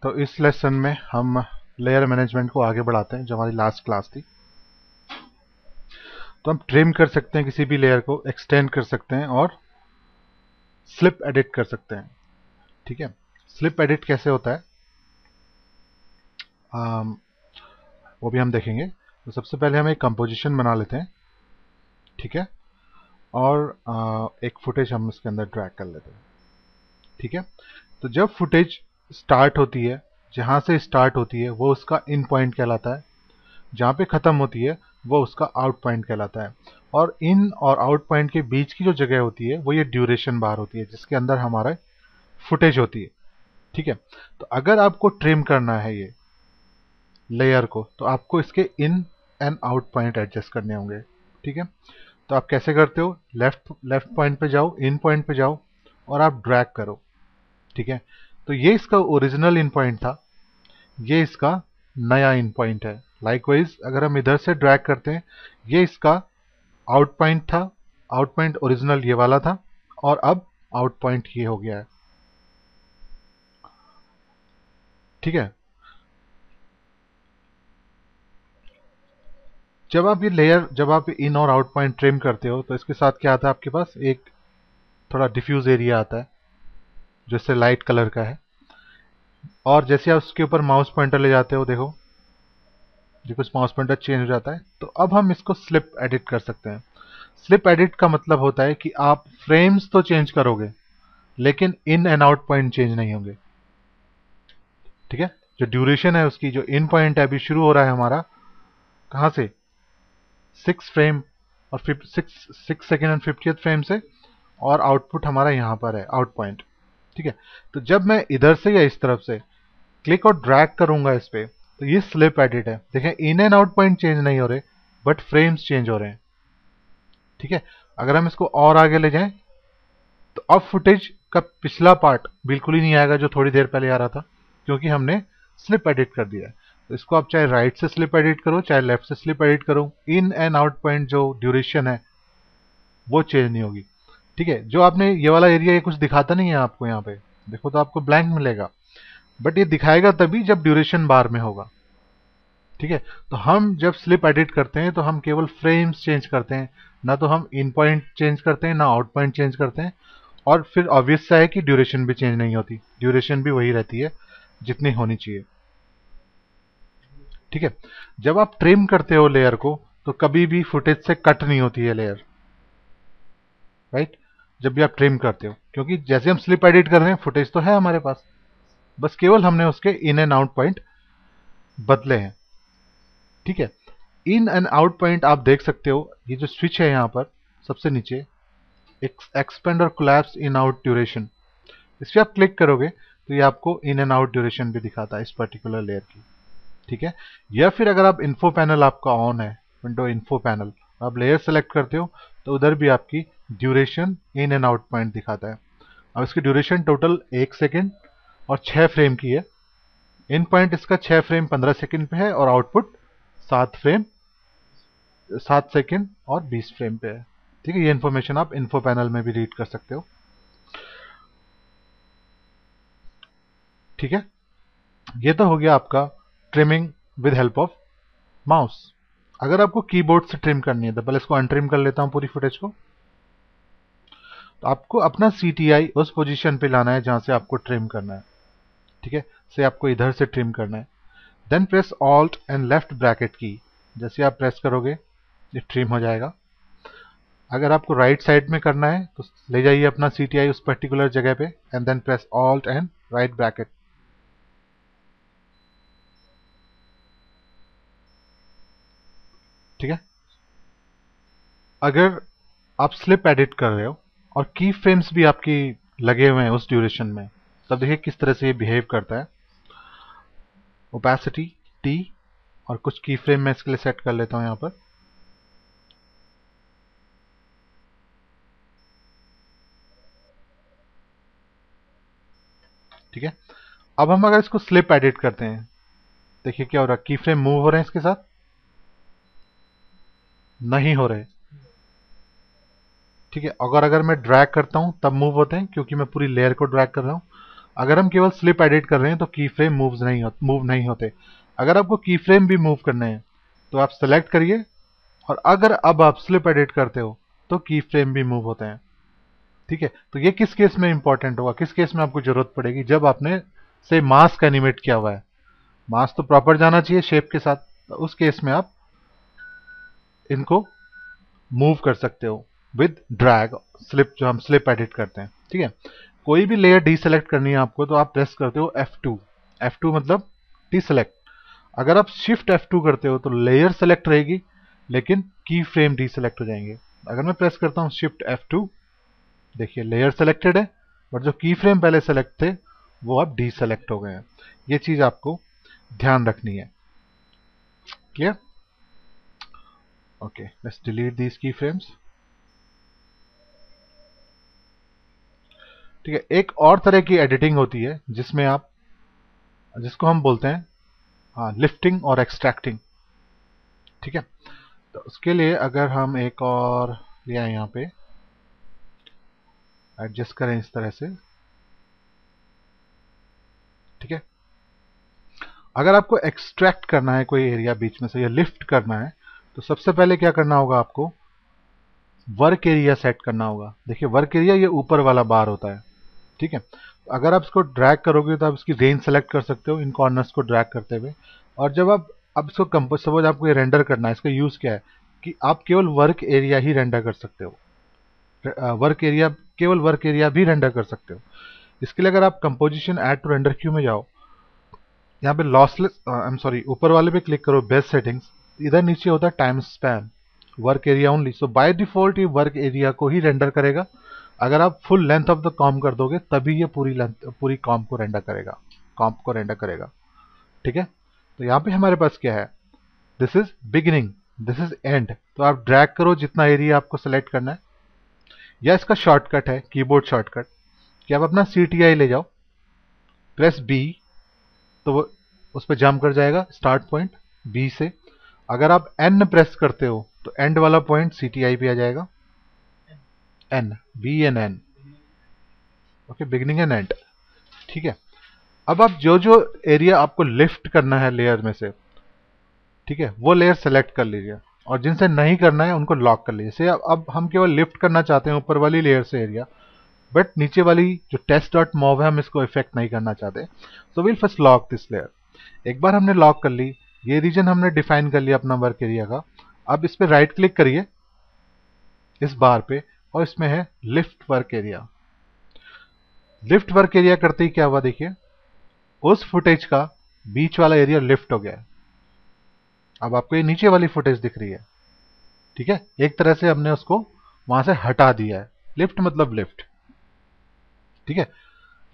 तो इस लेसन में हम लेयर मैनेजमेंट को आगे बढ़ाते हैं, जो हमारी लास्ट क्लास थी। तो हम ट्रिम कर सकते हैं किसी भी लेयर को, एक्सटेंड कर सकते हैं और स्लिप एडिट कर सकते हैं। ठीक है, स्लिप एडिट कैसे होता है वो भी हम देखेंगे। तो सबसे पहले हम एक कंपोजिशन बना लेते हैं, ठीक है, और एक फुटेज हम इसके अंदर ड्रैग कर लेते हैं। ठीक है, तो जब फुटेज स्टार्ट होती है, जहां से स्टार्ट होती है वो उसका इन पॉइंट कहलाता है, जहां पे खत्म होती है वो उसका आउट पॉइंट कहलाता है, और इन और आउट पॉइंट के बीच की जो जगह होती है वो ये ड्यूरेशन बार होती है, जिसके अंदर हमारा फुटेज होती है। ठीक है, तो अगर आपको ट्रिम करना है ये लेयर को, तो आपको इसके in and out point adjust करने होंगे। ठीक है, तो आप कैसे करते हो, लेफ्ट लेफ्ट पॉइंट पे जाओ, इन पॉइंट पे जाओ और आप ड्रैग करो। ठीक है, तो ये इसका ओरिजिनल इन पॉइंट था, ये इसका नया इन पॉइंट है। लाइकवाइज अगर हम इधर से ड्रैग करते हैं, ये इसका आउट पॉइंट था, आउट पॉइंट ओरिजिनल ये वाला था, और अब आउट पॉइंट ये हो गया है। ठीक है, जब आप इन और आउट पॉइंट ट्रिम करते हो तो इसके साथ क्या आता है, आपके पास एक थोड़ा डिफ्यूज एरिया आता है जो इससे लाइट कलर का है, और जैसे आप उसके ऊपर माउस पॉइंटर ले जाते हो, देखो जो कुछ माउस पॉइंटर चेंज हो जाता है। तो अब हम इसको स्लिप एडिट कर सकते हैं। स्लिप एडिट का मतलब होता है कि आप फ्रेम्स तो चेंज करोगे लेकिन in and out point change नहीं होंगे। ठीक है, जो ड्यूरेशन है उसकी, जो इन पॉइंट है अभी शुरू हो रहा है हमारा कहां से, 6 फ्रेम और 6 सेकेंड एंड 50th फ्रेम से, और आउटपुट हमारा यहां पर है आउट पॉइंट। ठीक है, तो जब मैं इधर से या इस तरफ से क्लिक और ड्रैग करूंगा इस पे, तो ये स्लिप एडिट है। देखें, in and out point change नहीं हो रहे बट फ्रेम्स चेंज हो रहे हैं। ठीक है, अगर हम इसको और आगे ले जाएं तो अब फुटेज का पिछला पार्ट बिल्कुल ही नहीं आएगा जो थोड़ी देर पहले आ रहा था, क्योंकि हमने स्लिप एडिट कर दिया है। तो इसको आप चाहे राइट से स्लिप एडिट करो चाहे लेफ्ट से स्लिप एडिट करो, इन एंड आउट पॉइंट जो ड्यूरेशन है वो चेंज नहीं होगी। ठीक है, जो आपने ये वाला एरिया, ये कुछ दिखाता नहीं है आपको, यहाँ पे देखो तो आपको ब्लैंक मिलेगा, बट ये दिखाएगा तभी जब ड्यूरेशन बार में होगा। ठीक है, तो हम जब स्लिप एडिट करते हैं तो हम केवल फ्रेम्स चेंज करते हैं, ना तो हम इन पॉइंट चेंज करते हैं ना आउट पॉइंट चेंज करते हैं। और फिर ऑब्वियस सा है कि ड्यूरेशन भी चेंज नहीं होती, ड्यूरेशन भी वही रहती है जितनी होनी चाहिए। ठीक है, जब आप ट्रिम करते हो लेयर को तो कभी भी फुटेज से कट नहीं होती है लेयर, राइट, जब भी आप ट्रिम करते हो, क्योंकि जैसे हम स्लिप एडिट कर रहे हैं फुटेज तो है हमारे पास, बस केवल हमने उसके इन एंड आउट पॉइंट बदले हैं। ठीक है, इन एंड आउट पॉइंट आप देख सकते हो, ये जो स्विच है यहाँ पर सबसे नीचे, एक्सपेंड और कोलैप्स इन आउट ड्यूरेशन, इस पर आप क्लिक करोगे तो ये आपको इन एंड आउट ड्यूरेशन भी दिखाता है इस पर्टिकुलर लेयर की। ठीक है, या फिर अगर आप इन्फो पैनल आपका ऑन है, विंडो इन्फो पैनल, आप लेयर सेलेक्ट करते हो तो उधर भी आपकी duration in and out point दिखाता है। अब इसकी ड्यूरेशन टोटल 1 सेकेंड और 6 फ्रेम की है। इन पॉइंट इसका 6 फ्रेम 15 सेकेंड पे है और आउटपुट 7 सेकेंड और 20 फ्रेम पे है। ठीक है, ये इन्फॉर्मेशन आप इन्फो पैनल में भी रीड कर सकते हो। ठीक है, ये तो हो गया आपका trimming with help of mouse. अगर आपको कीबोर्ड से ट्रिम करनी है तो पहले इसको अनट्रिम कर लेता हूं पूरी फुटेज को। तो आपको अपना CTI उस पोजीशन पे लाना है जहां से आपको ट्रिम करना है। ठीक है, से आपको इधर से ट्रिम करना है, then press alt and left bracket key, जैसे आप प्रेस करोगे ये ट्रिम हो जाएगा। अगर आपको राइट साइड में करना है तो ले जाइए अपना CTI उस पर्टिकुलर जगह पे and then press alt and right bracket. ठीक है, अगर आप स्लिप एडिट कर रहे हो और की फ्रेम्स भी आपकी लगे हुए हैं उस ड्यूरेशन में, तब देखिए किस तरह से ये बिहेव करता है। ओपेसिटी T, और कुछ की फ्रेम मैं इसके लिए सेट कर लेता हूं यहां पर। ठीक है, अब हम अगर इसको स्लिप एडिट करते हैं, देखिए क्या हो रहा है, की फ्रेम मूव हो रहे हैं इसके साथ, नहीं हो रहे। ठीक है, अगर मैं ड्रैग करता हूं तब मूव होते हैं क्योंकि मैं पूरी लेयर को ड्रैग कर रहा हूं। अगर हम केवल स्लिप एडिट कर रहे हैं तो की फ्रेम मूव नहीं होते। अगर आपको की फ्रेम भी मूव करने हैं तो आप सेलेक्ट करिए, और अगर अब आप स्लिप एडिट करते हो तो की फ्रेम भी मूव होते हैं। ठीक है, तो ये किस केस में इंपॉर्टेंट होगा, किस केस में आपको जरूरत पड़ेगी, जब आपने से मास्क एनिमेट किया हुआ है। मास्क तो प्रॉपर जाना चाहिए शेप के साथ, तो उस केस में आप इनको मूव कर सकते हो विद ड्रैग स्लिप, जो हम स्लिप एडिट करते हैं। ठीक है, कोई भी लेयर डीसेलेक्ट करनी है आपको तो आप प्रेस करते हो F2। F2 मतलब डीसेलेक्ट। अगर आप शिफ्ट F2 करते हो तो लेयर सेलेक्ट रहेगी लेकिन की फ्रेम डीसेलेक्ट हो जाएंगे। अगर मैं प्रेस करता हूं शिफ्ट F2, देखिए लेयर सेलेक्टेड है, बट जो की फ्रेम पहले सेलेक्ट थे वो अब डीसेलेक्ट हो गए हैं। ये चीज आपको ध्यान रखनी है। Clear? Okay, let's delete these की फ्रेम्स। ठीक है, एक और तरह की एडिटिंग होती है जिसमें आप, जिसको हम बोलते हैं हाँ लिफ्टिंग और एक्सट्रैक्टिंग। ठीक है, तो उसके लिए अगर हम एक और ले आए, यहाँ पे एडजस्ट करें इस तरह से। ठीक है, अगर आपको एक्सट्रैक्ट करना है कोई एरिया बीच में से या लिफ्ट करना है तो सबसे पहले क्या करना होगा, आपको वर्क एरिया सेट करना होगा। देखिए वर्क एरिया ये ऊपर वाला बार होता है। ठीक है, अगर आप इसको ड्रैग करोगे तो आप इसकी रेंज सेलेक्ट कर सकते हो इन कॉर्नर्स को ड्रैग करते हुए। और जब आप अब इसको कंपोज, सपोज आपको ये रेंडर करना है, इसका यूज क्या है कि आप केवल वर्क एरिया ही रेंडर कर सकते हो। वर्क एरिया, केवल वर्क एरिया भी रेंडर कर सकते हो। इसके लिए अगर आप composition add to render queue में जाओ, यहाँ पे लॉसलेस, आई एम सॉरी, ऊपर वाले पे क्लिक करो बेस्ट सेटिंग्स, इधर नीचे होता है time span, work area only. So by default ये वर्क एरिया को ही रेंडर करेगा। अगर आप full length of the com कर दोगे तभी ये पूरी लेंथ, पूरी कॉम को रेंडर करेगा, कॉम्प को रेंडर करेगा। ठीक है, तो यहाँ पे हमारे पास क्या है, this is beginning, this is and. तो आप ड्रैग करो जितना एरिया आपको सेलेक्ट करना है, या इसका शॉर्टकट है कीबोर्ड शॉर्टकट कि आप अपना CTI ले जाओ, प्रेस B, तो वो उस पर जंप कर जाएगा स्टार्ट पॉइंट B से। अगर आप N प्रेस करते हो तो एंड वाला पॉइंट CTI पे आ जाएगा, N, BNN। Okay, beginning and and. ठीक है, अब आप जो जो एरिया आपको लिफ्ट करना है लेयर में से, ठीक है, वो लेयर सेलेक्ट कर लीजिए, और जिनसे नहीं करना है उनको लॉक कर लीजिए। जैसे अब हम केवल लिफ्ट करना चाहते हैं ऊपर वाली लेयर से एरिया, बट नीचे वाली जो test.mov है हम इसको इफेक्ट नहीं करना चाहते, so will first lock this layer. एक बार हमने लॉक कर ली, ये रीजन हमने डिफाइन कर लिया अपना वर्क एरिया का। अब इस पे राइट क्लिक करिए इस बार पे, और इसमें है lift work area. Lift work area करते ही क्या हुआ, देखिए उस फुटेज का बीच वाला एरिया लिफ्ट हो गया है। अब आपको ये नीचे वाली फुटेज दिख रही है। ठीक है, एक तरह से हमने उसको वहां से हटा दिया है, लिफ्ट मतलब लिफ्ट। ठीक है,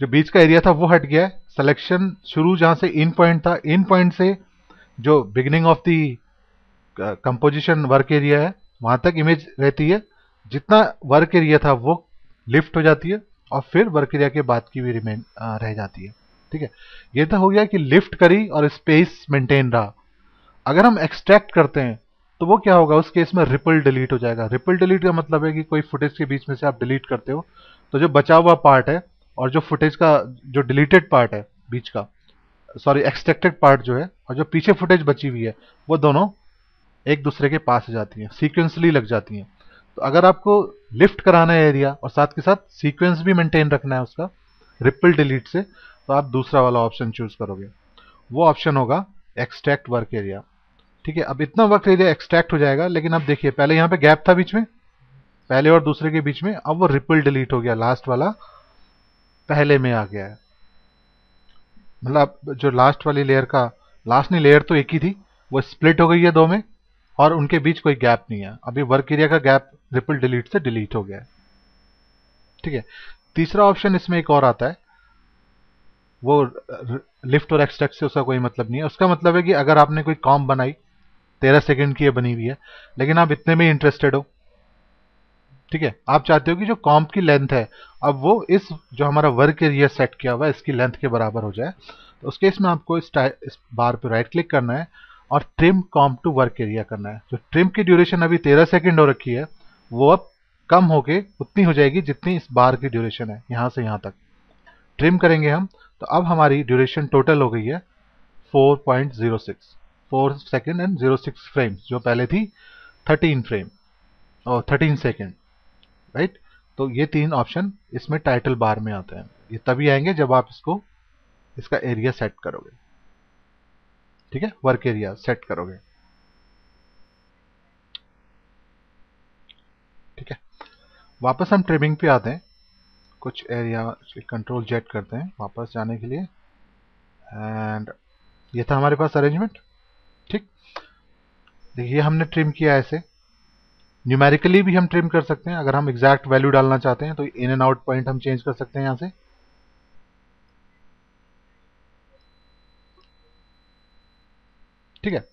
जो बीच का एरिया था वो हट गया है। सिलेक्शन शुरू जहां से इन पॉइंट था, इन पॉइंट से जो beginning of the composition work area है वहां तक इमेज रहती है। जितना वर्क एरिया था वो लिफ्ट हो जाती है, और फिर वर्क एरिया के बाद की भी रिमेन रह जाती है। ठीक है, ये तो हो गया कि लिफ्ट करी और स्पेस मेंटेन रहा। अगर हम एक्सट्रैक्ट करते हैं तो वो क्या होगा, उस केस में रिपल डिलीट हो जाएगा। रिपल डिलीट का मतलब है कि कोई फुटेज के बीच में से आप डिलीट करते हो तो जो बचा हुआ पार्ट है और जो फुटेज का जो डिलीटेड पार्ट है बीच का, सॉरी एक्सट्रैक्टेड पार्ट जो है, और जो पीछे फुटेज बची हुई है, वो दोनों एक दूसरे के पास आ जाती हैं, सीक्वेंसली लग जाती हैं। तो अगर आपको लिफ्ट कराना है एरिया और साथ के साथ सीक्वेंस भी मेंटेन रखना है उसका रिपल डिलीट से, तो आप दूसरा वाला ऑप्शन चूज करोगे। वो ऑप्शन होगा एक्सट्रैक्ट वर्क एरिया। ठीक है, अब इतना वर्क एरिया एक्सट्रैक्ट हो जाएगा, लेकिन अब देखिए पहले यहाँ पे गैप था बीच में, पहले और दूसरे के बीच में, अब वो रिपल डिलीट हो गया, लास्ट वाला पहले में आ गया है। मतलब जो लास्ट वाली लेयर का, लास्ट नहीं, लेयर तो एक ही थी, वो स्प्लिट हो गई है दो में, और उनके बीच कोई गैप नहीं है। अभी वर्क एरिया का गैप रिपल डिलीट से डिलीट हो गया है। ठीक है, तीसरा ऑप्शन इसमें एक और आता है, वो लिफ्ट और एक्सट्रैक्ट से उसका कोई मतलब नहीं है। उसका मतलब है कि अगर आपने कोई कॉम बनाई, 13 सेकंड की ये बनी हुई है, लेकिन आप इतने में इंटरेस्टेड हो, ठीक है, आप चाहते हो कि जो कॉम्प की लेंथ है अब वो इस जो हमारा वर्क एरिया सेट किया हुआ है इसकी लेंथ के बराबर हो जाए, तो उस केस में आपको इस बार पे राइट क्लिक करना है और trim comp to work area करना है। जो ट्रिम की ड्यूरेशन अभी 13 सेकंड हो रखी है वो अब कम होके उतनी हो जाएगी जितनी इस बार की ड्यूरेशन है, यहां से यहां तक। ट्रिम करेंगे हम, तो अब हमारी ड्यूरेशन टोटल हो गई है 4.06, 4 सेकेंड एंड 06 फ्रेम्स, जो पहले थी 13 फ्रेम और 13 सेकेंड, राइट। तो ये 3 ऑप्शन इसमें टाइटल बार में आते हैं। ये तभी आएंगे जब आप इसका एरिया सेट करोगे, ठीक है, वर्क एरिया सेट करोगे, ठीक है। वापस हम ट्रिमिंग पे आते हैं। कुछ एरिया कंट्रोल जेड करते हैं वापस जाने के लिए, एंड ये था हमारे पास अरेंजमेंट, ठीक। देखिए हमने ट्रिम किया ऐसे, न्यूमेरिकली भी हम ट्रिम कर सकते हैं। अगर हम एग्जैक्ट वैल्यू डालना चाहते हैं तो इन एंड आउट पॉइंट हम चेंज कर सकते हैं यहां से, ठीक है।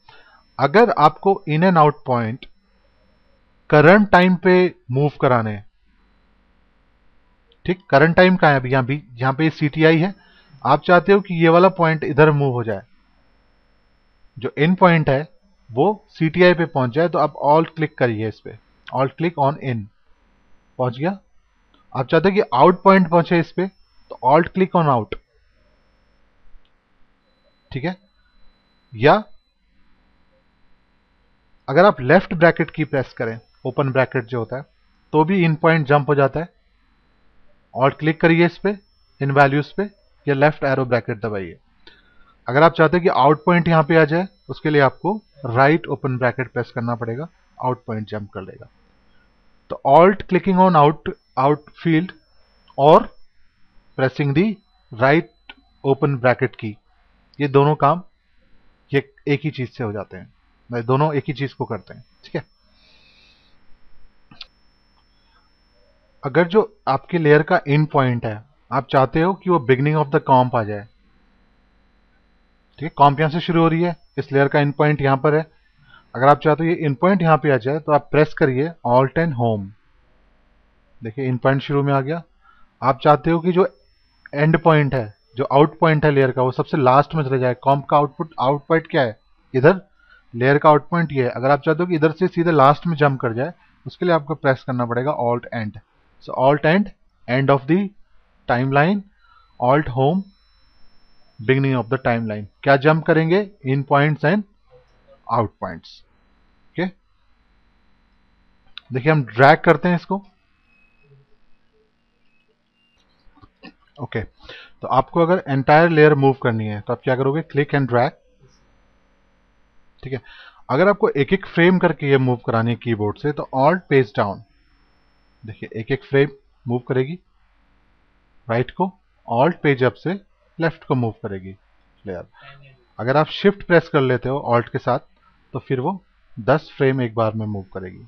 अगर आपको in and out point current time पे मूव कराने हैं, ठीक, करंट टाइम कहां है अभी, यहां पे CTI है, आप चाहते हो कि ये वाला पॉइंट इधर मूव हो जाए, जो इन पॉइंट है वो CTI पे पहुंच जाए, तो आप ऑल्ट क्लिक करिए इस पे, ऑल्ट क्लिक ऑन इन, पहुंच गया। आप चाहते हो कि आउट पॉइंट पहुंचे इस पे, तो ऑल्ट क्लिक ऑन आउट, ठीक है। या अगर आप लेफ्ट ब्रैकेट की प्रेस करें, ओपन ब्रैकेट जो होता है, तो भी इन पॉइंट जंप हो जाता है। ऑल्ट क्लिक करिए इस पे, इन वैल्यूज पे, या लेफ्ट एरो ब्रैकेट दबाइए। अगर आप चाहते हैं कि आउट पॉइंट यहां पे आ जाए, उसके लिए आपको राइट ओपन ब्रैकेट प्रेस करना पड़ेगा, आउट पॉइंट जंप कर लेगा। तो alt clicking on out field और प्रेसिंग दी राइट ओपन ब्रैकेट की, ये दोनों काम ये एक ही चीज से हो जाते हैं, दोनों एक ही चीज को करते हैं, ठीक है। अगर जो आपके लेयर का इन पॉइंट है, आप चाहते हो कि वो बिगनिंग ऑफ द कॉम्प आ जाए, ठीक है, कॉम्प यहां से शुरू हो रही है, इस लेयर का इन पॉइंट यहां पर है। अगर आप चाहते हो ये इन पॉइंट यहां पे आ जाए, तो आप प्रेस करिए ऑल्ट एंड होम, देखिए इन पॉइंट शुरू में आ गया। आप चाहते हो कि जो एंड पॉइंट है, जो आउट पॉइंट है लेयर का, वो सबसे लास्ट में चले जाए। कॉम्प का आउट पॉइंट क्या है, इधर लेयर का आउट पॉइंट ये है। अगर आप चाहते हो कि इधर से सीधे लास्ट में जंप कर जाए, उसके लिए आपको प्रेस करना पड़ेगा alt end. So alt end, end of the timeline, alt home, beginning of the timeline. क्या जंप करेंगे, in points and out points, okay. देखिए हम ड्रैग करते हैं इसको, ओके। तो आपको अगर एंटायर लेयर मूव करनी है, तो आप क्या करोगे, क्लिक एंड ड्रैग, ठीक है। अगर आपको एक एक फ्रेम करके ये मूव करानी है कीबोर्ड से, तो ऑल्ट पेज डाउन, देखिए एक एक फ्रेम मूव करेगी राइट को, ऑल्ट पेज अप से लेफ्ट को मूव करेगी लेयर। अगर आप शिफ्ट प्रेस कर लेते हो ऑल्ट के साथ, तो फिर वो 10 फ्रेम एक बार में मूव करेगी,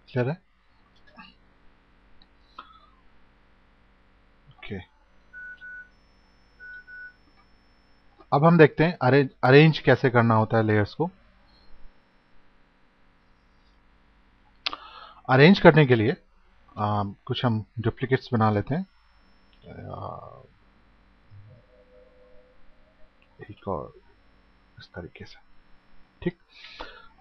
क्लियर है, ओके। अब हम देखते हैं अरेंज कैसे करना होता है लेयर्स को। अरेंज करने के लिए कुछ हम डुप्लीकेट्स बना लेते हैं, एक और इस तरीके से, ठीक।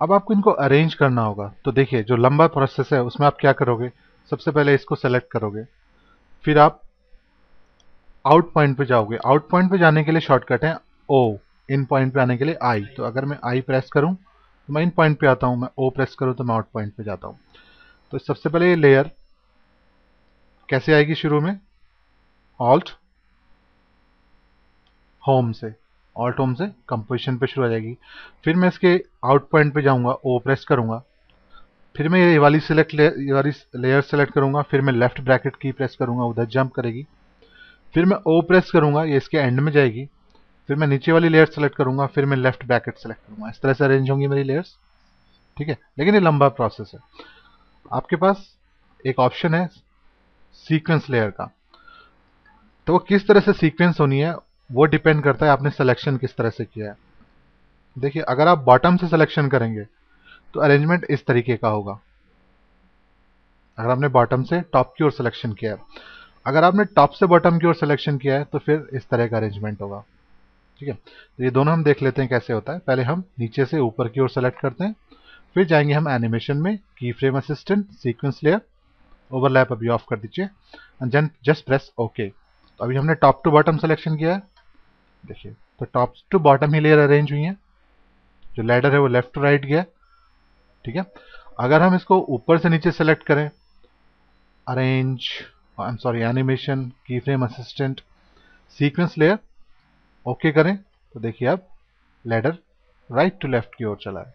अब आपको इनको अरेंज करना होगा, तो देखिए जो लंबा प्रोसेस है उसमें आप क्या करोगे, सबसे पहले इसको सेलेक्ट करोगे, फिर आप आउट पॉइंट पे जाओगे। आउट पॉइंट पे जाने के लिए शॉर्टकट है ओ, इन पॉइंट पे आने के लिए आई। तो अगर मैं आई प्रेस करूं तो मैं इन पॉइंट पे आता हूं, मैं ओ प्रेस करूं तो मैं आउट पॉइंट पे जाता हूं। तो सबसे पहले ये लेयर कैसे आएगी, शुरू में ऑल्ट होम से, ऑल्ट होम से कंपोजिशन पे शुरू आ जाएगी। फिर मैं इसके आउट पॉइंट पे जाऊंगा, ओ प्रेस करूंगा, फिर मैं ये वाली लेयर सेलेक्ट करूंगा, फिर मैं लेफ्ट ब्रैकेट की प्रेस करूंगा, उधर जंप करेगी। फिर मैं ओ प्रेस करूंगा, ये इसके एंड में जाएगी। फिर मैं नीचे वाली लेयर सेलेक्ट करूंगा, फिर मैं लेफ्ट ब्रैकेट सेलेक्ट करूंगा। इस तरह से अरेंज होंगी मेरी लेयर्स, ठीक है। लेकिन ये लंबा प्रोसेस है। आपके पास एक ऑप्शन है सीक्वेंस लेयर का, तो वो किस तरह से सीक्वेंस होनी है वो डिपेंड करता है आपने सिलेक्शन किस तरह से किया है। देखिए अगर आप बॉटम से सिलेक्शन करेंगे तो अरेंजमेंट इस तरीके का होगा, अगर आपने बॉटम से टॉप की ओर सिलेक्शन किया है। अगर आपने टॉप से बॉटम की ओर सिलेक्शन किया है तो फिर इस तरह का अरेंजमेंट होगा, ठीक है। तो ये दोनों हम देख लेते हैं कैसे होता है। पहले हम नीचे से ऊपर की ओर सेलेक्ट करते हैं, फिर जाएंगे हम एनिमेशन में, key frame assistant, sequence layer, overlap अभी ऑफ कर दीजिए and then just press okay. तो अभी हमने टॉप टू बॉटम सिलेक्शन किया है, देखिए तो टॉप टू बॉटम ही लेयर अरेंज हुई है, जो लैडर है वो लेफ्ट टू राइट गया। ठीक है, अगर हम इसको ऊपर से नीचे सेलेक्ट करें, arrange, I am sorry, animation, key frame assistant, sequence layer, okay करें, तो देखिए अब लैडर राइट टू लेफ्ट की ओर चला है।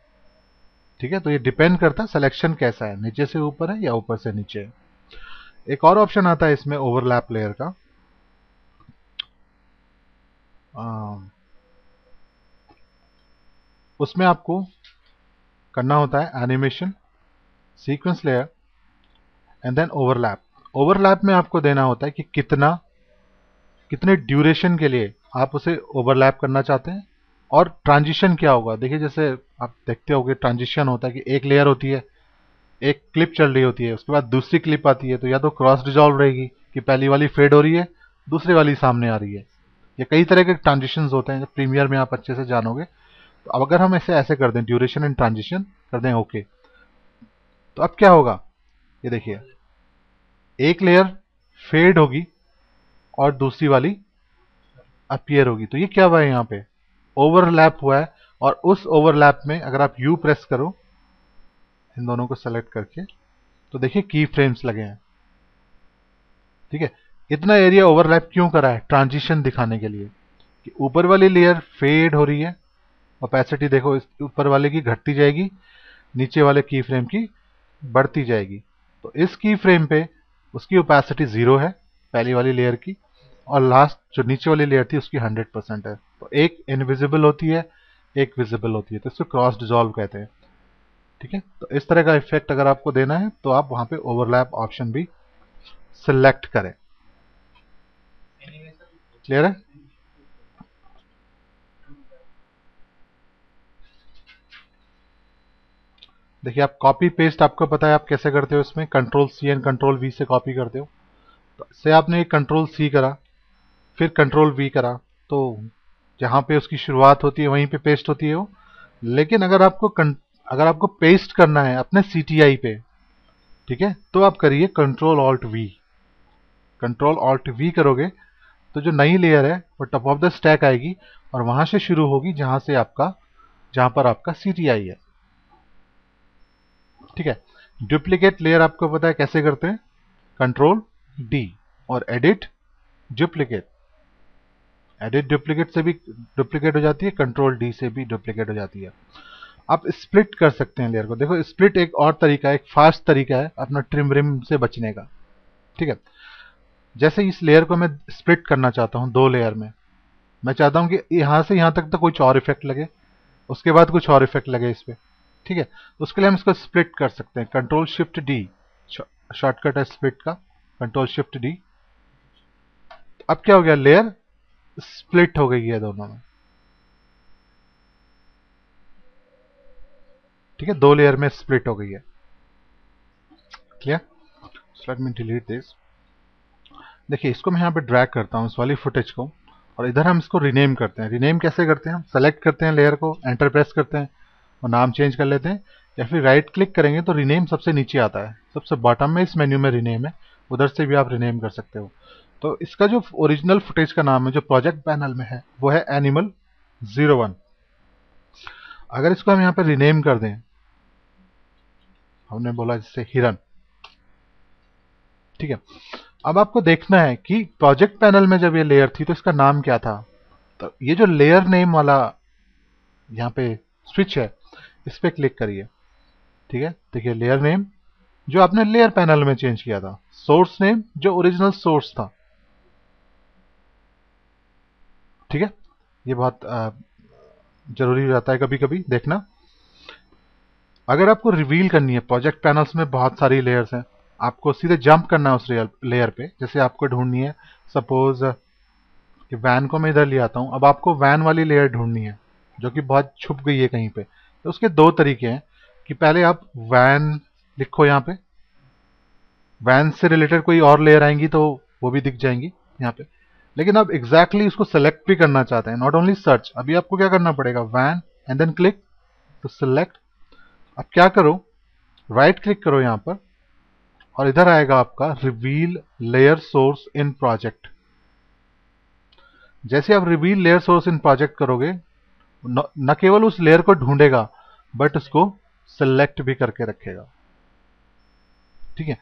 ठीक है, तो ये डिपेंड करता है सिलेक्शन कैसा है, नीचे से ऊपर है या ऊपर से नीचे है। एक और ऑप्शन आता है इसमें ओवरलैप लेयर का, उसमें आपको करना होता है animation, sequence layer and then overlap. Overlap में आपको देना होता है कि कितने ड्यूरेशन के लिए आप उसे ओवरलैप करना चाहते हैं, और ट्रांजिशन क्या होगा। देखिए जैसे आप देखते होगे ट्रांजिशन होता है कि एक लेयर होती है, एक क्लिप चल रही होती है, उसके बाद दूसरी क्लिप आती है, तो या तो क्रॉस डिजॉल्व रहेगी कि पहली वाली फेड हो रही है, दूसरी वाली सामने आ रही है। ये कई तरह के ट्रांजिशंस होते हैं, जब प्रीमियर में आप अच्छे से जानोगे। तो अब अगर हम इसे ऐसे कर दें, ड्यूरेशन एंड ट्रांजिशन कर दें ओके, तो अब क्या होगा, ये देखिए एक लेयर फेड होगी और दूसरी वाली अपीयर होगी। तो ये क्या हुआ है, यहाँ पे ओवरलैप हुआ है। और उस ओवरलैप में अगर आप यू प्रेस करो इन दोनों को सेलेक्ट करके, तो देखिए की फ्रेम्स लगे हैं। ठीक है, इतना एरिया ओवरलैप क्यों करा है, ट्रांजिशन दिखाने के लिए कि ऊपर वाली लेयर फेड हो रही है, ओपेसिटी देखो इस ऊपर वाले की घटती जाएगी, नीचे वाले की फ्रेम की बढ़ती जाएगी। तो इस की फ्रेम पे उसकी ओपेसिटी 0 है पहली वाली लेयर की, और लास्ट जो नीचे वाली लेयर थी उसकी 100% है। तो एक इनविजिबल होती है, एक विजिबल होती है, तो इसको क्रॉस डिजॉल्व कहते हैं। ठीक है, तो इस तरह का इफेक्ट अगर आपको देना है तो आप वहां पे ओवरलैप ऑप्शन भी सिलेक्ट करें। क्लियर है? देखिए आप कॉपी पेस्ट, आपको पता है आप कैसे करते हो, इसमें control C and control V से कॉपी करते हो। तो से आपने कंट्रोल सी करा, फिर कंट्रोल वी करा, तो जहां पे उसकी शुरुआत होती है वहीं पे पेस्ट होती है वो। लेकिन अगर आपको पेस्ट करना है अपने CTI पे, ठीक है, तो आप करिए control alt we. Control alt we करोगे तो जो नई लेयर है वो टॉप ऑफ द स्टैक आएगी, और वहां से शुरू होगी जहां पर आपका CTI है। ठीक है, डुप्लीकेट लेयर आपको पता है कैसे करते हैं, कंट्रोल डी और एडिट डुप्लीकेट। एडिट डुप्लीकेट से भी डुप्लीकेट हो जाती है, कंट्रोल डी से भी डुप्लीकेट हो जाती है। आप स्प्लिट कर सकते हैं लेयर को। देखो स्प्लिट एक और तरीका है, एक फास्ट तरीका है अपना ट्रिम रिम से बचने का। ठीक है, जैसे इस लेयर को मैं स्प्लिट करना चाहता हूं 2 लेयर में, मैं चाहता हूं कि यहां से यहां तक तो कुछ और इफेक्ट लगे, उसके बाद कुछ और इफेक्ट लगे इस पे। ठीक है, तो उसके लिए हम इसको स्प्लिट कर सकते हैं, कंट्रोल शिफ्ट डी, शॉर्टकट है स्प्लिट का, कंट्रोल शिफ्ट डी। अब क्या हो गया, लेयर स्प्लिट हो गई है दोनों में। ठीक है, 2 लेयर में स्प्लिट हो गई है। Clear? Let me delete this. देखिए इसको मैं यहाँ पे ड्रैग करता हूँ इस वाली फुटेज को, और इधर हम इसको रीनेम करते हैं। रीनेम कैसे करते हैं, हम सेलेक्ट करते हैं लेयर को, एंटर प्रेस करते हैं और नाम चेंज कर लेते हैं, या फिर राइट क्लिक करेंगे तो रीनेम सबसे नीचे आता है, सबसे बॉटम में इस मेन्यू में रीनेम है, उधर से भी आप रीनेम कर सकते हो। तो इसका जो ओरिजिनल फुटेज का नाम है जो प्रोजेक्ट पैनल में है वो है एनिमल 01। अगर इसको हम यहाँ पे रीनेम कर दें, हमने बोला जिससे हिरन। ठीक है, अब आपको देखना है कि प्रोजेक्ट पैनल में जब ये लेयर थी तो इसका नाम क्या था। तो ये जो लेयर नेम वाला यहाँ पे स्विच है, इस पे क्लिक करिए। ठीक है, देखिए लेयर नेम जो आपने लेयर पैनल में चेंज किया था, सोर्स नेम जो ओरिजिनल सोर्स था। ठीक है, ये बहुत जरूरी हो जाता है कभी कभी देखना। अगर आपको रिवील करनी है, प्रोजेक्ट पैनल्स में बहुत सारी लेयर्स हैं, आपको सीधे जंप करना है उस लेयर पे। जैसे आपको ढूंढनी है, सपोज कि वैन को मैं इधर ले आता हूं, अब आपको वैन वाली लेयर ढूंढनी है जो कि बहुत छुप गई है कहीं पे। तो उसके 2 तरीके हैं कि पहले आप वैन लिखो यहाँ पे, वैन से रिलेटेड कोई और लेयर आएंगी तो वो भी दिख जाएंगी यहाँ पे। लेकिन आप एग्जैक्टली उसको सेलेक्ट भी करना चाहते हैं, नॉट ओनली सर्च, अभी आपको क्या करना पड़ेगा, one and then click to select, अब क्या करो, राइट क्लिक करो यहां पर और इधर आएगा आपका रिवील लेयर सोर्स इन प्रोजेक्ट। जैसे आप रिवील लेयर सोर्स इन प्रोजेक्ट करोगे, न केवल उस लेयर को ढूंढेगा बट उसको सिलेक्ट भी करके रखेगा। ठीक है,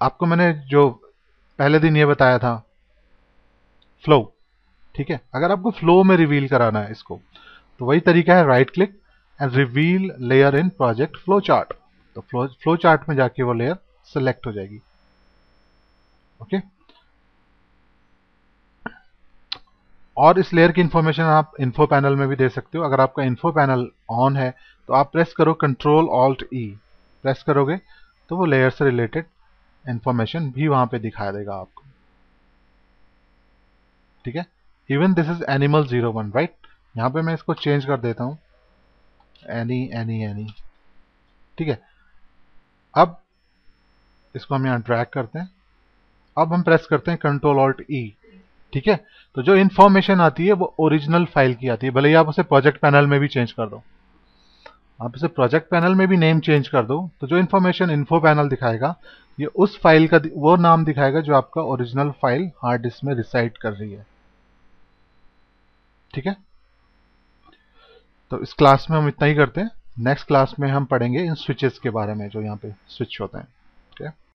आपको मैंने जो पहले दिन ये बताया था फ्लो, ठीक है, अगर आपको फ्लो में रिवील कराना है इसको तो वही तरीका है, right click and reveal layer in project flow chart. तो फ्लो चार्ट में जाके वो लेयर सेलेक्ट हो जाएगी। ओके, और इस लेयर की इंफॉर्मेशन आप इन्फो पैनल में भी दे सकते हो। अगर आपका इन्फो पैनल ऑन है तो आप प्रेस करो कंट्रोल ऑल्ट ई, प्रेस करोगे तो वो लेयर से रिलेटेड इंफॉर्मेशन भी वहां पे दिखा देगा आपको। ठीक है, even this is animal 01, right. यहां पे मैं इसको चेंज कर देता हूं, एनी। ठीक है, अब इसको हम यहां ड्रैग करते हैं। अब हम प्रेस करते हैं कंट्रोल ऑल्ट ई। ठीक है, तो जो इंफॉर्मेशन आती है वो ओरिजिनल फाइल की आती है, भले ही आप उसे प्रोजेक्ट पैनल में भी चेंज कर दो। आप इसे प्रोजेक्ट पैनल में भी नेम चेंज कर दो तो जो इंफॉर्मेशन इन्फो पैनल दिखाएगा ये उस फाइल का वो नाम दिखाएगा जो आपका ओरिजिनल फाइल हार्ड डिस्क में रिसाइड कर रही है। ठीक है, तो इस क्लास में हम इतना ही करते हैं। नेक्स्ट क्लास में हम पढ़ेंगे इन स्विचेस के बारे में जो यहाँ पे स्विच होते हैं। ठीक है।